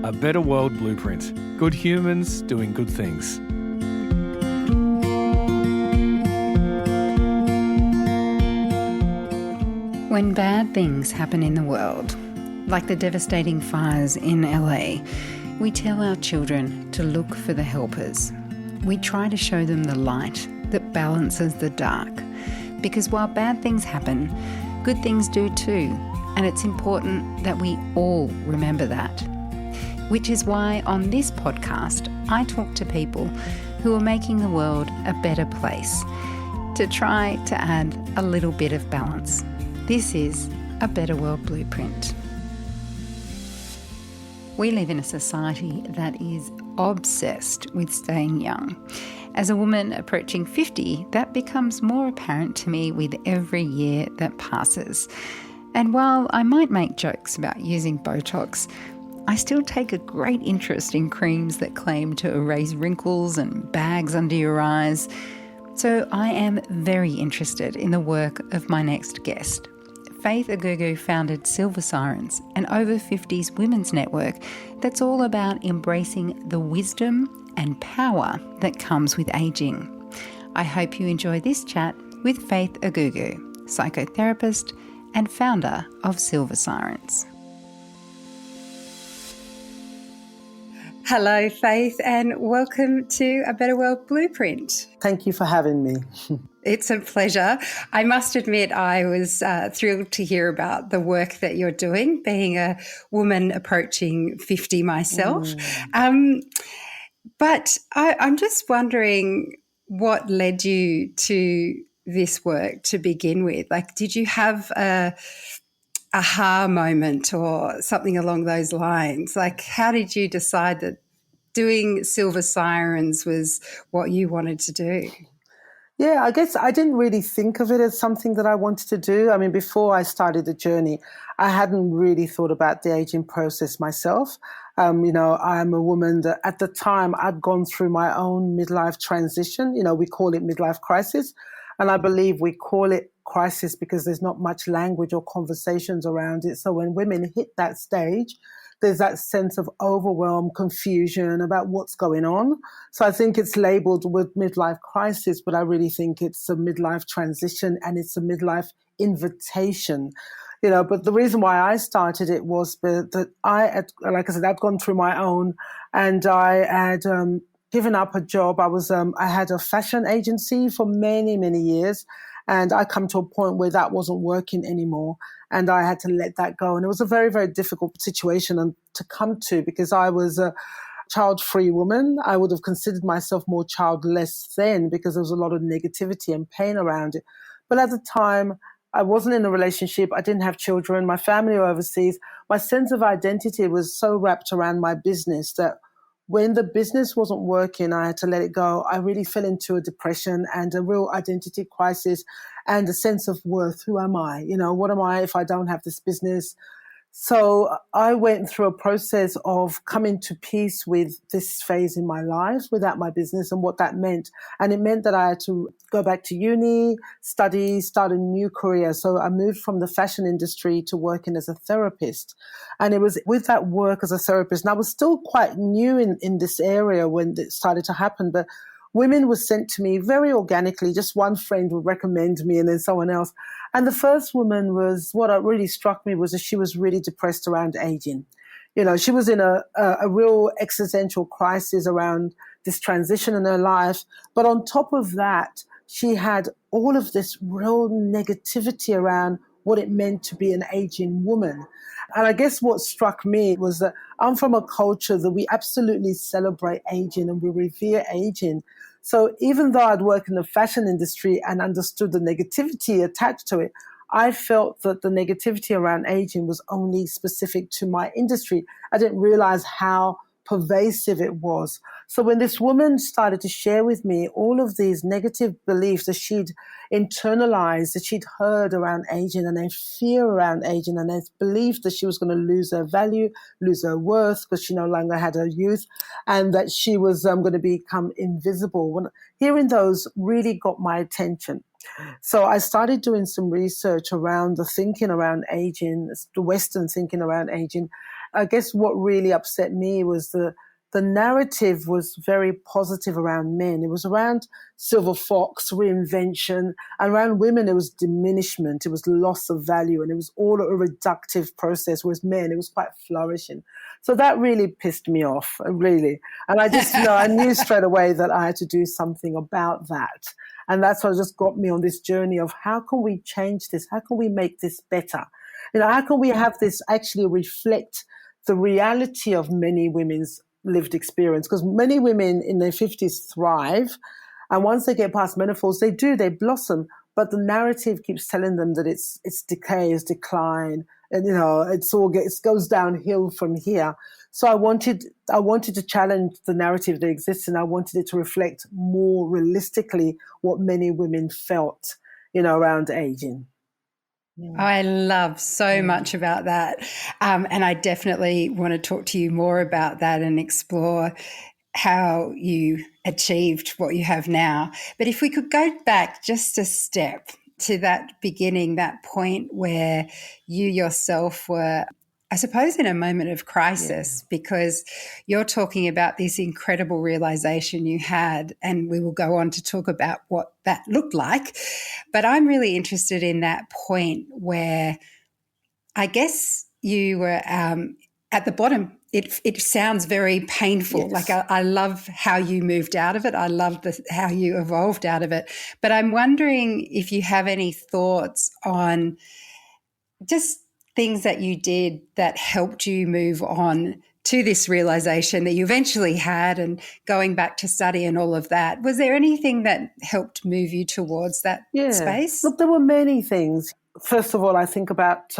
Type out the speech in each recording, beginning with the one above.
A Better World Blueprint. Good humans doing good things. When bad things happen in the world, like the devastating fires in LA, we tell our children to look for the helpers. We try to show them the light that balances the dark. Because while bad things happen, good things do too. And it's important that we all remember that. Which is why on this podcast, I talk to people who are making the world a better place to try to add a little bit of balance. This is A Better World Blueprint. We live in a society that is obsessed with staying young. As a woman approaching 50, that becomes more apparent to me with every year that passes. And while I might make jokes about using Botox, I still take a great interest in creams that claim to erase wrinkles and bags under your eyes. So I am very interested in the work of my next guest. Faith Agugu founded Silver Sirens, an over-50s women's network that's all about embracing the wisdom and power that comes with ageing. I hope you enjoy this chat with Faith Agugu, psychotherapist and founder of Silver Sirens. Hello, Faith, and welcome to A Better World Blueprint. Thank you for having me. It's a pleasure. I must admit I was thrilled to hear about the work that you're doing, being a woman approaching 50 myself. But I'm just wondering what led you to this work to begin with. Like, did you have a aha moment or something along those lines? Like, how did you decide that doing Silver Sirens was what you wanted to do? Yeah, I guess I didn't really think of it as something that I wanted to do. I mean, before I started the journey, I hadn't really thought about the aging process myself. I'm a woman that at the time I'd gone through my own midlife transition. We call it midlife crisis. And I believe we call it crisis because there's not much language or conversations around it. So when women hit that stage, there's that sense of overwhelm, confusion about what's going on. So I think it's labeled with midlife crisis, but I really think it's a midlife transition and it's a midlife invitation. But the reason why I started it was that like I said, I'd gone through my own and I had given up a job. I had a fashion agency for many, many years. And I come to a point where that wasn't working anymore and I had to let that go. And it was a very, very difficult situation to come to because I was a child-free woman. I would have considered myself more childless then because there was a lot of negativity and pain around it. But at the time, I wasn't in a relationship. I didn't have children. My family were overseas. My sense of identity was so wrapped around my business that when the business wasn't working, I had to let it go. I really fell into a depression and a real identity crisis and a sense of worth. Who am I? What am I if I don't have this business? So I went through a process of coming to peace with this phase in my life without my business and what that meant. And it meant that I had to go back to uni, study, start a new career. So I moved from the fashion industry to working as a therapist. And it was with that work as a therapist, and I was still quite new in this area when it started to happen, but women were sent to me very organically. Just one friend would recommend me and then someone else. And the first woman what really struck me was that she was really depressed around aging. She was in a real existential crisis around this transition in her life. But on top of that, she had all of this real negativity around what it meant to be an aging woman. And I guess what struck me was that I'm from a culture that we absolutely celebrate aging and we revere aging. So even though I'd worked in the fashion industry and understood the negativity attached to it, I felt that the negativity around aging was only specific to my industry. I didn't realize how pervasive it was. So when this woman started to share with me all of these negative beliefs that she'd internalized, that she'd heard around aging and a fear around aging and a belief that she was going to lose her value, lose her worth because she no longer had her youth and that she was going to become invisible. Hearing those really got my attention. So I started doing some research around the thinking around aging, the Western thinking around aging. I guess what really upset me was the narrative was very positive around men. It was around silver fox, reinvention, and around women it was diminishment, it was loss of value, and it was all a reductive process, whereas men, it was quite flourishing. So that really pissed me off, really. And I just, I knew straight away that I had to do something about that. And that's what just got me on this journey of how can we change this? How can we make this better? How can we have this actually reflect the reality of many women's lived experience? Because many women in their 50s thrive. And once they get past menopause, they blossom. But the narrative keeps telling them that it's decay, it's decline. And, it goes downhill from here. So I wanted to challenge the narrative that exists, and I wanted it to reflect more realistically what many women felt, around aging. I love so much about that. And I definitely want to talk to you more about that and explore how you achieved what you have now. But if we could go back just a step to that beginning, that point where you yourself were, I suppose, in a moment of crisis, because you're talking about this incredible realization you had, and we will go on to talk about what that looked like. But I'm really interested in that point where I guess you were at the bottom. It sounds very painful. Yes. Like I love how you moved out of it. I love how you evolved out of it. But I'm wondering if you have any thoughts on just things that you did that helped you move on to this realization that you eventually had, and going back to study and all of that. Was there anything that helped move you towards that space? Look, there were many things. First of all, I think about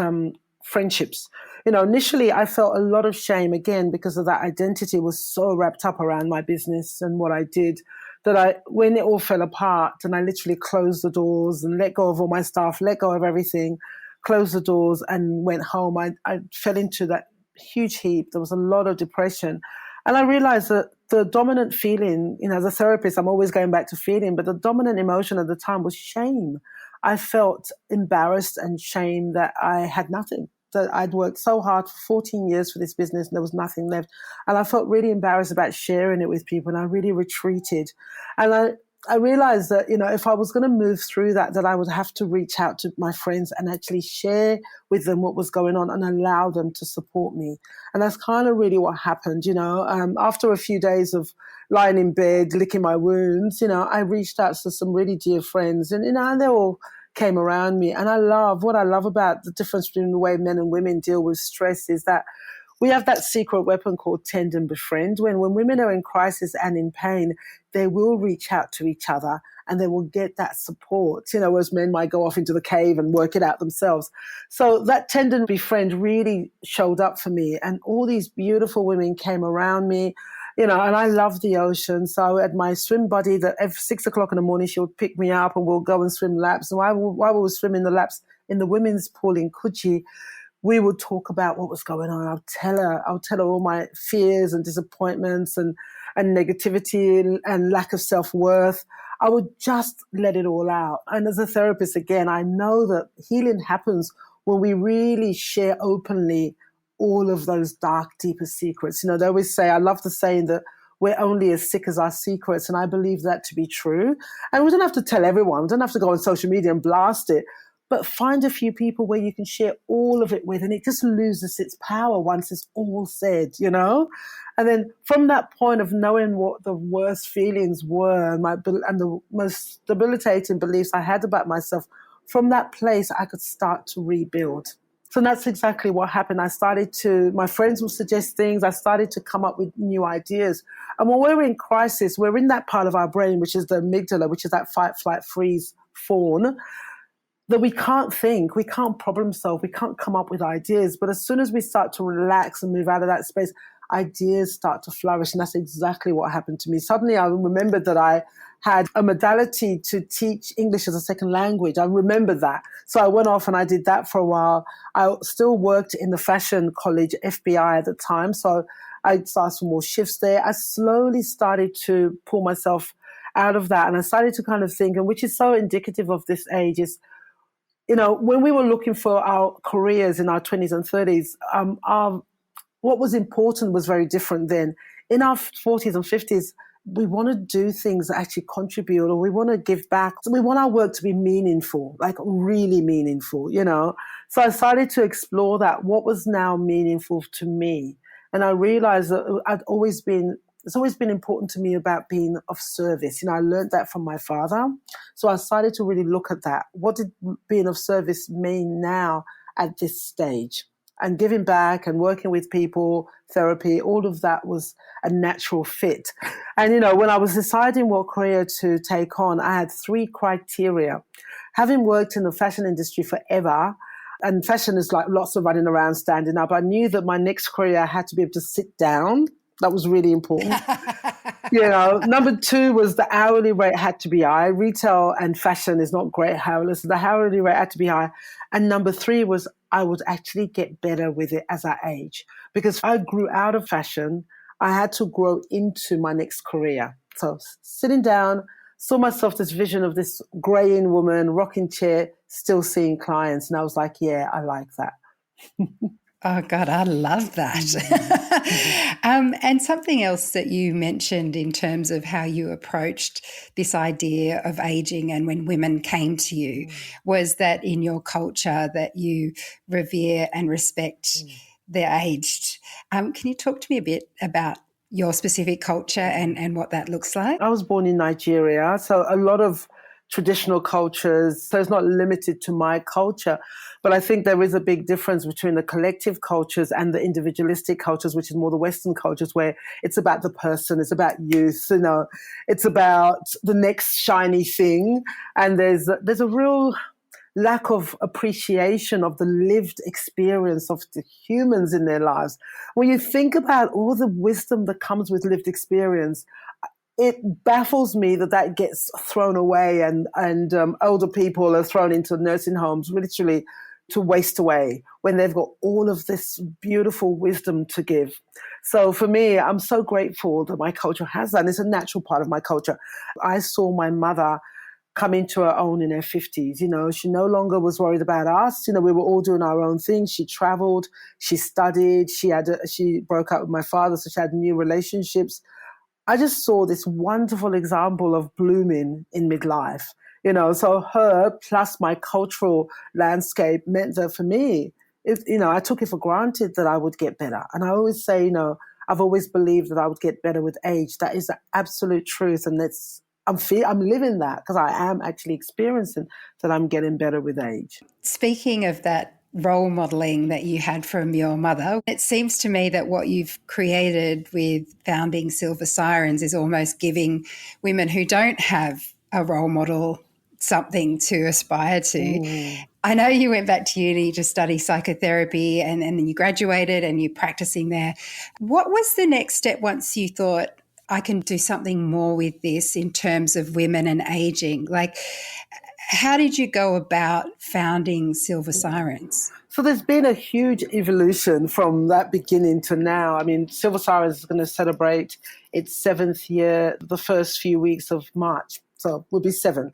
friendships. Initially I felt a lot of shame, again, because of that identity was so wrapped up around my business and what I did, that when it all fell apart and I literally closed the doors and let go of all my stuff, let go of everything, closed the doors and went home, I fell into that huge heap. There was a lot of depression. And I realized that the dominant feeling, as a therapist, I'm always going back to feeling, but the dominant emotion at the time was shame. I felt embarrassed and shame that I had nothing, that I'd worked so hard for 14 years for this business and there was nothing left. And I felt really embarrassed about sharing it with people, and I really retreated. And I realized that, if I was going to move through that I would have to reach out to my friends and actually share with them what was going on and allow them to support me. And that's kind of really what happened, after a few days of lying in bed, licking my wounds, I reached out to some really dear friends, and, and they all came around me. And what I love about the difference between the way men and women deal with stress is that we have that secret weapon called tend and befriend. When women are in crisis and in pain, they will reach out to each other and they will get that support, whereas men might go off into the cave and work it out themselves. So that tend and befriend really showed up for me, and all these beautiful women came around me, and I love the ocean. So I had my swim buddy that every 6 o'clock in the morning, she would pick me up and we'll go and swim laps. And while we were swimming the laps in the women's pool in Coogee, we would talk about what was going on. I'll tell her all my fears and disappointments and negativity and lack of self-worth. I would just let it all out. And as a therapist, again, I know that healing happens when we really share openly all of those dark, deeper secrets. They always say, I love the saying that we're only as sick as our secrets. And I believe that to be true. And we don't have to tell everyone. We don't have to go on social media and blast it. But find a few people where you can share all of it with, and it just loses its power once it's all said, And then from that point of knowing what the worst feelings were and the most debilitating beliefs I had about myself, from that place I could start to rebuild. So that's exactly what happened. My friends would suggest things. I started to come up with new ideas. And when we're in crisis, we're in that part of our brain, which is the amygdala, which is that fight, flight, freeze fawn, that we can't think, we can't problem solve, we can't come up with ideas. But as soon as we start to relax and move out of that space, ideas start to flourish. And that's exactly what happened to me. Suddenly I remembered that I had a modality to teach English as a second language. I remembered that. So I went off and I did that for a while. I still worked in the fashion college, FBI at the time. So I started some more shifts there. I slowly started to pull myself out of that. And I started to kind of think, and which is so indicative of this age, is when we were looking for our careers in our 20s and 30s, what was important was very different then. In our 40s and 50s, we want to do things that actually contribute, or we want to give back. We want our work to be meaningful, like really meaningful, you know. So I started to explore that, what was now meaningful to me. And I realized that it's always been important to me about being of service. You know, I learned that from my father. So I started to really look at that. What did being of service mean now at this stage? And giving back and working with people, therapy, all of that was a natural fit. And, you know, when I was deciding what career to take on, I had 3 criteria. Having worked in the fashion industry forever, and fashion is like lots of running around, standing up, I knew that my next career I had to be able to sit down. That was really important. You know, number 2 was the hourly rate had to be high. Retail and fashion is not great hourly, so the hourly rate had to be high. And number 3 was I would actually get better with it as I age. Because I grew out of fashion, I had to grow into my next career. So sitting down, saw myself this vision of this greying woman, rocking chair, still seeing clients. And I was like, yeah, I like that. Oh, God, I love that. And something else that you mentioned in terms of how you approached this idea of aging and when women came to you was that in your culture that you revere and respect the aged. Can you talk to me a bit about your specific culture and what that looks like? I was born in Nigeria, so a lot of traditional cultures, so it's not limited to my culture. But I think there is a big difference between the collective cultures and the individualistic cultures, which is more the Western cultures, where it's about the person, it's about youth, you know, it's about the next shiny thing. And there's a real lack of appreciation of the lived experience of the humans in their lives. When you think about all the wisdom that comes with lived experience, it baffles me that gets thrown away and older people are thrown into nursing homes literally to waste away when they've got all of this beautiful wisdom to give. So for me, I'm so grateful that my culture has that. And it's a natural part of my culture. I saw my mother come into her own in her 50s. You know, she no longer was worried about us. You know, we were all doing our own thing. She traveled, she studied, she broke up with my father, so she had new relationships. I just saw this wonderful example of blooming in midlife, you know. So her plus my cultural landscape meant that for me, I took it for granted that I would get better. And I always say, you know, I've always believed that I would get better with age. That is the absolute truth. And I'm living that because I am actually experiencing that I'm getting better with age. Speaking of that role modelling that you had from your mother, it seems to me that what you've created with founding Silver Sirens is almost giving women who don't have a role model something to aspire to. I know you went back to uni to study psychotherapy and then you graduated and you're practicing there. What was the next step once you thought, I can do something more with this in terms of women and aging? Like, how did you go about founding Silver Sirens? So there's been a huge evolution from that beginning to now. I mean, Silver Sirens is going to celebrate its 7th year the first few weeks of March. So we'll be 7.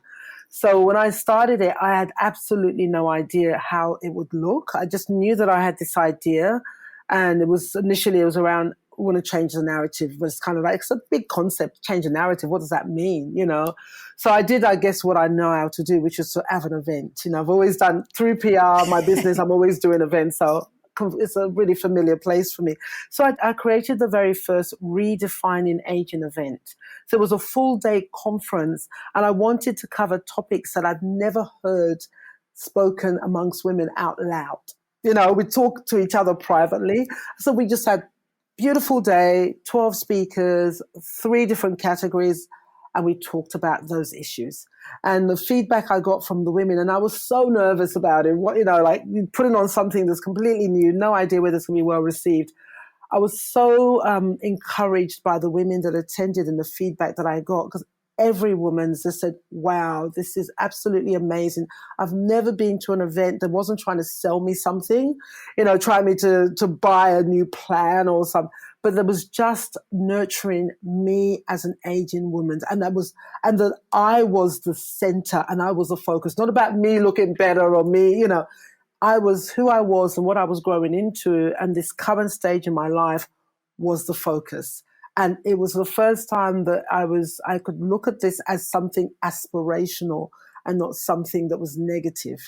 So when I started it, I had absolutely no idea how it would look. I just knew that I had this idea. And it was around, we want to change the narrative. It was kind of like, it's a big concept, change the narrative. What does that mean? You know? So I did, I guess, what I know how to do, which is to have an event. You know, I've always done through PR, my business, I'm always doing events. So it's a really familiar place for me. So I created the very first Redefining Aging event. So it was a full day conference and I wanted to cover topics that I'd never heard spoken amongst women out loud. You know, we talk to each other privately. So we just had beautiful day, 12 speakers, 3 different categories, and we talked about those issues. And the feedback I got from the women, and I was so nervous about it, like putting on something that's completely new, no idea whether it's going to be well received. I was so encouraged by the women that attended and the feedback that I got, because every woman just said, wow, this is absolutely amazing. I've never been to an event that wasn't trying to sell me something, trying me to buy a new plan or something, but that was just nurturing me as an aging woman. And that I was the center and I was the focus, not about me looking better or me, I was who I was and what I was growing into, and this current stage in my life was the focus. And it was the first time that I could look at this as something aspirational and not something that was negative.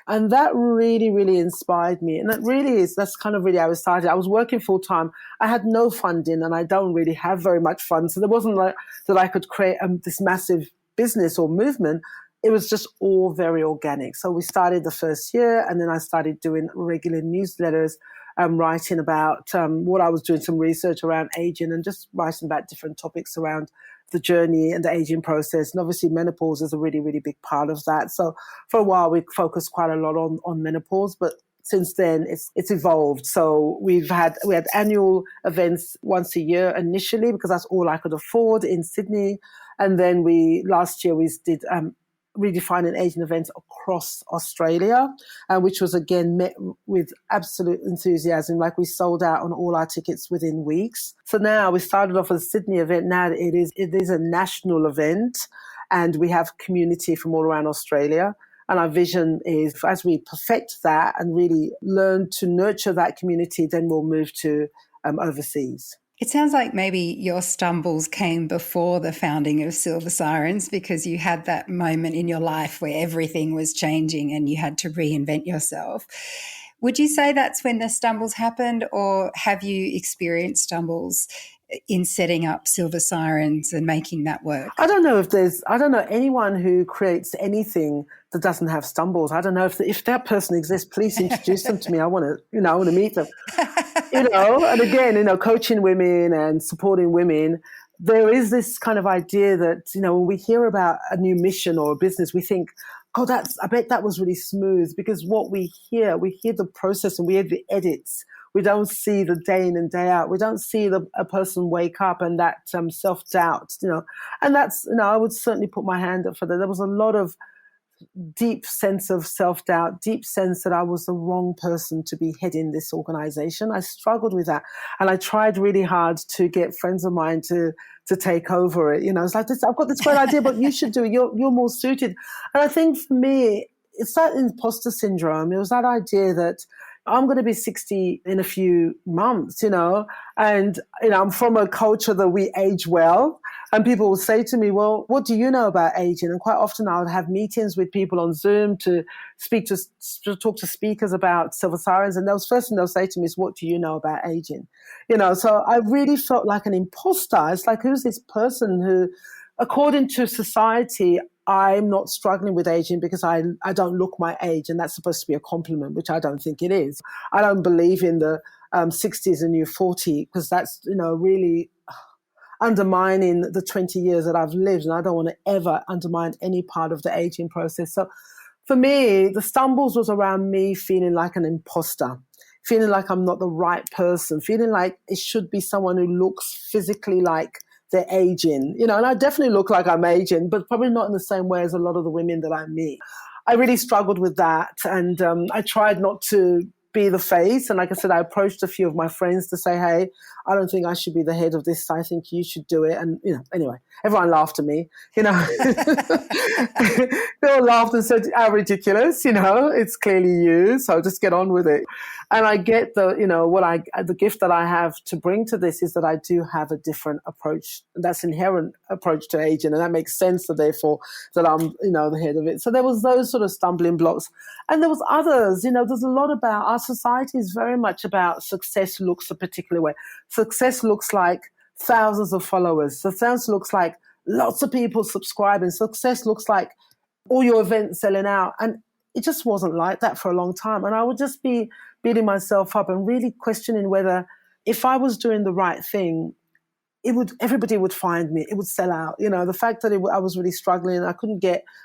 And that really, really inspired me. And that's kind of really how it started. I was working full time. I had no funding and I don't really have very much fun. So there wasn't like that I could create this massive business or movement. It was just all very organic. So we started the first year, and then I started doing regular newsletters, writing about what I was doing, some research around aging and just writing about different topics around the journey and the aging process. And obviously menopause is a really, really big part of that. So for a while, we focused quite a lot on menopause, but since then it's evolved. So we had annual events once a year initially because that's all I could afford in Sydney. And then last year we did redefining aging events across Australia, which was again met with absolute enthusiasm. Like we sold out on all our tickets within weeks. So now we started off as a Sydney event. Now it is a national event, and we have community from all around Australia. And our vision is, as we perfect that and really learn to nurture that community, then we'll move to overseas. It sounds like maybe your stumbles came before the founding of Silver Sirens, because you had that moment in your life where everything was changing and you had to reinvent yourself. Would you say that's when the stumbles happened, or have you experienced stumbles in setting up Silver Sirens and making that work? I don't know anyone who creates anything that doesn't have stumbles. I don't know if that person exists. Please introduce them to me. I want to meet them. And again, coaching women and supporting women, there is this kind of idea that, when we hear about a new mission or a business, we think, oh, I bet that was really smooth, because what we hear the process and we hear the edits. We don't see the day in and day out. We don't see a person wake up and that self-doubt, and that's, I would certainly put my hand up for that. There was a lot of deep sense of self-doubt, deep sense that I was the wrong person to be heading this organization. I struggled with that. And I tried really hard to get friends of mine to take over it. It's like, I've got this great idea, but you should do it. You're more suited. And I think for me, it's that imposter syndrome. It was that idea that I'm going to be 60 in a few months, and, I'm from a culture that we age well. And people will say to me, well, what do you know about aging? And quite often I would have meetings with people on Zoom to talk to speakers about Silver Sirens. And the first thing they'll say to me is, what do you know about aging? So I really felt like an imposter. It's like, who's this person who, according to society, I'm not struggling with aging because I don't look my age, and that's supposed to be a compliment, which I don't think it is. I don't believe in the 60s and new 40, because that's, really undermining the 20 years that I've lived, and I don't want to ever undermine any part of the aging process. So for me, the stumbles was around me feeling like an imposter, feeling like I'm not the right person, feeling like it should be someone who looks physically like they're aging, and I definitely look like I'm aging, but probably not in the same way as a lot of the women that I meet. I really struggled with that, and I tried not to be the face. And like I said, I approached a few of my friends to say, hey, I don't think I should be the head of this. I think you should do it. And, anyway, everyone laughed at me, They all laughed and said, how ridiculous, it's clearly you. So just get on with it. And I get the gift that I have to bring to this is that I do have a different approach. That's inherent approach to aging. And that makes sense. So therefore that I'm, the head of it. So there was those sort of stumbling blocks. And there was others, there's a lot about our society is very much about success looks a particular way. Success looks like thousands of followers. Success looks like lots of people subscribing. Success looks like all your events selling out. And it just wasn't like that for a long time. And I would just be beating myself up and really questioning whether if I was doing the right thing, everybody would find me. It would sell out. The fact that I was really struggling,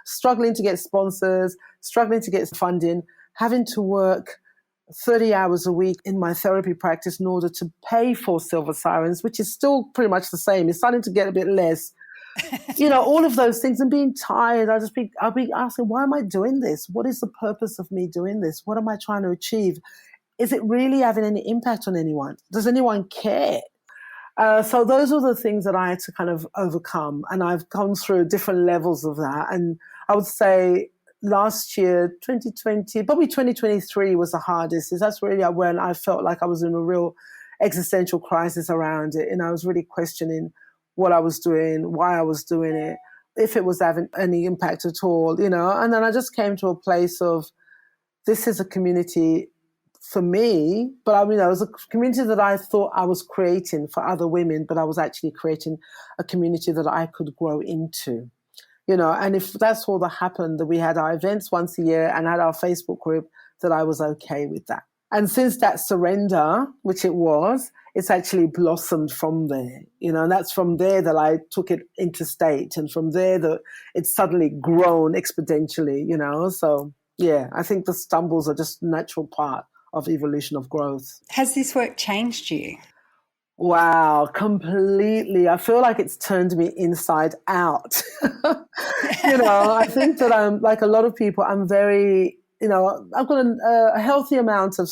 struggling to get sponsors, struggling to get funding, having to work 30 hours a week in my therapy practice in order to pay for Silver Sirens, which is still pretty much the same. It's starting to get a bit less. All of those things, and being tired, I'll be asking, why am I doing this? What is the purpose of me doing this? What am I trying to achieve? Is it really having any impact on anyone? Does anyone care? So those are the things that I had to kind of overcome, and I've gone through different levels of that. And I would say last year, 2020, probably 2023 was the hardest. That's really when I felt like I was in a real existential crisis around it. And I was really questioning what I was doing, why I was doing it, if it was having any impact at all, And then I just came to a place of, this is a community for me, but it was a community that I thought I was creating for other women, but I was actually creating a community that I could grow into. And if that's all that happened, that we had our events once a year and had our Facebook group, that I was okay with that. And since that surrender, which it was, it's actually blossomed from there, and that's from there that I took it interstate, and from there that it's suddenly grown exponentially, So, yeah, I think the stumbles are just a natural part of evolution of growth. Has this work changed you? Wow, completely. I feel like it's turned me inside out. I think that I'm like a lot of people, I'm very, I've got a healthy amount of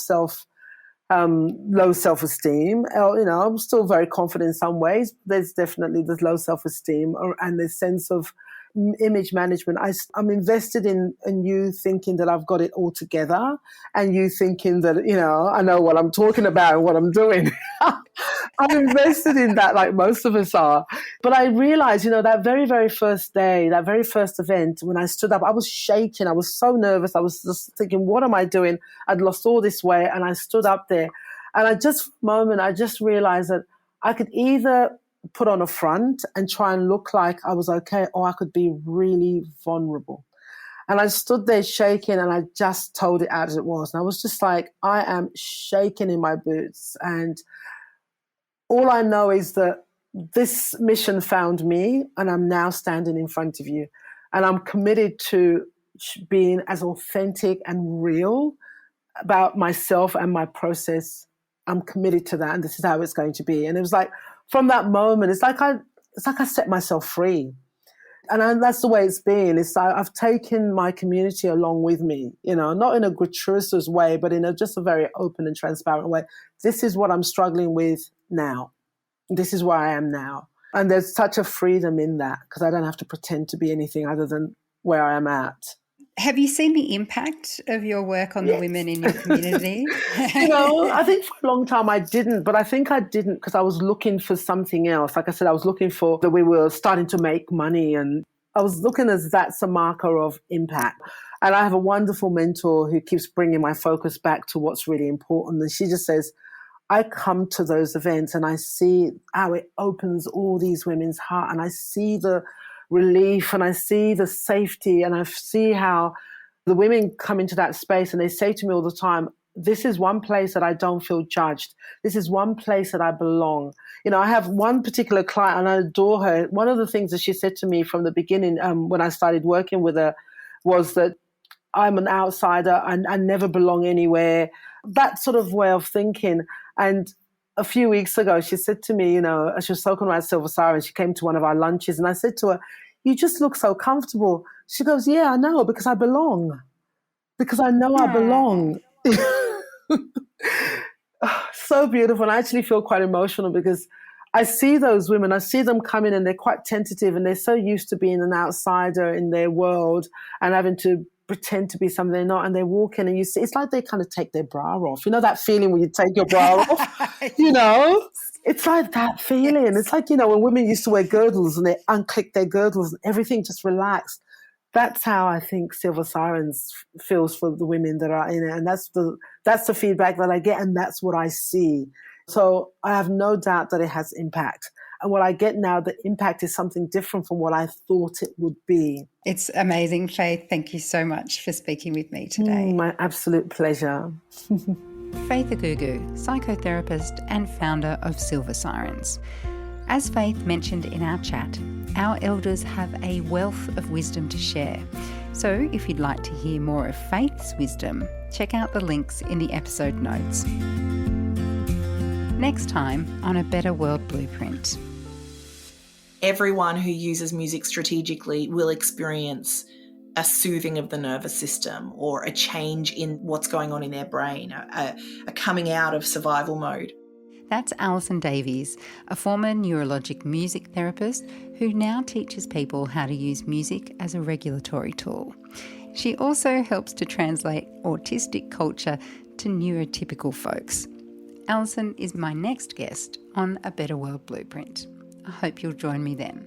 low self-esteem. I'm still very confident in some ways. There's low self-esteem and this sense of image management. I'm invested in you thinking that I've got it all together, and you thinking that, I know what I'm talking about and what I'm doing. I'm invested in that, like most of us are. But I realized, that very, very first day, that very first event, when I stood up, I was shaking. I was so nervous. I was just thinking, what am I doing? I'd lost all this weight, and I stood up there. And I just realized that I could either put on a front and try and look like I was okay, or I could be really vulnerable. And I stood there shaking, and I just told it out as it was. And I was just like, I am shaking in my boots. And all I know is that this mission found me, and I'm now standing in front of you. And I'm committed to being as authentic and real about myself and my process. I'm committed to that, and this is how it's going to be. And it was like, from that moment, it's like I set myself free. And that's the way it's been. It's like I've taken my community along with me, not in a gratuitous way, but in just a very open and transparent way. This is what I'm struggling with now. This is where I am now. And there's such a freedom in that, because I don't have to pretend to be anything other than where I am at. Have you seen the impact of your work on the women in your community? I think for a long time I didn't, but I think I didn't because I was looking for something else. Like I said, I was looking for that we were starting to make money, and I was looking as that's a marker of impact. And I have a wonderful mentor who keeps bringing my focus back to what's really important. And she just says, I come to those events and I see how it opens all these women's heart, and I see the relief, and I see the safety, and I see how the women come into that space and they say to me all the time, this is one place that I don't feel judged. This is one place that I belong. I have one particular client, and I adore her. One of the things that she said to me from the beginning when I started working with her was that I'm an outsider, and I never belong anywhere. That sort of way of thinking. And a few weeks ago, she said to me, she was talking about Silver Siren. She came to one of our lunches, and I said to her, you just look so comfortable. She goes, yeah, I know, because I belong. Because I know I belong. So beautiful. And I actually feel quite emotional because I see those women, I see them coming, and they're quite tentative, and they're so used to being an outsider in their world and having to pretend to be something they're not, and they walk in and you see, it's like they kind of take their bra off. That feeling when you take your bra off, It's like that feeling. Yes. It's like, when women used to wear girdles and they unclick their girdles and everything just relaxed. That's how I think Silver Sirens feels for the women that are in it. And that's the feedback that I get, and that's what I see. So I have no doubt that it has impact. And what I get now, the impact is something different from what I thought it would be. It's amazing, Faith. Thank you so much for speaking with me today. My absolute pleasure. Faith Agugu, psychotherapist and founder of Silver Sirens. As Faith mentioned in our chat, our elders have a wealth of wisdom to share. So if you'd like to hear more of Faith's wisdom, check out the links in the episode notes. Next time on A Better World Blueprint. Everyone who uses music strategically will experience a soothing of the nervous system, or a change in what's going on in their brain, a coming out of survival mode. That's Alison Davies, a former neurologic music therapist who now teaches people how to use music as a regulatory tool. She also helps to translate autistic culture to neurotypical folks. Alison is my next guest on A Better World Blueprint. I hope you'll join me then.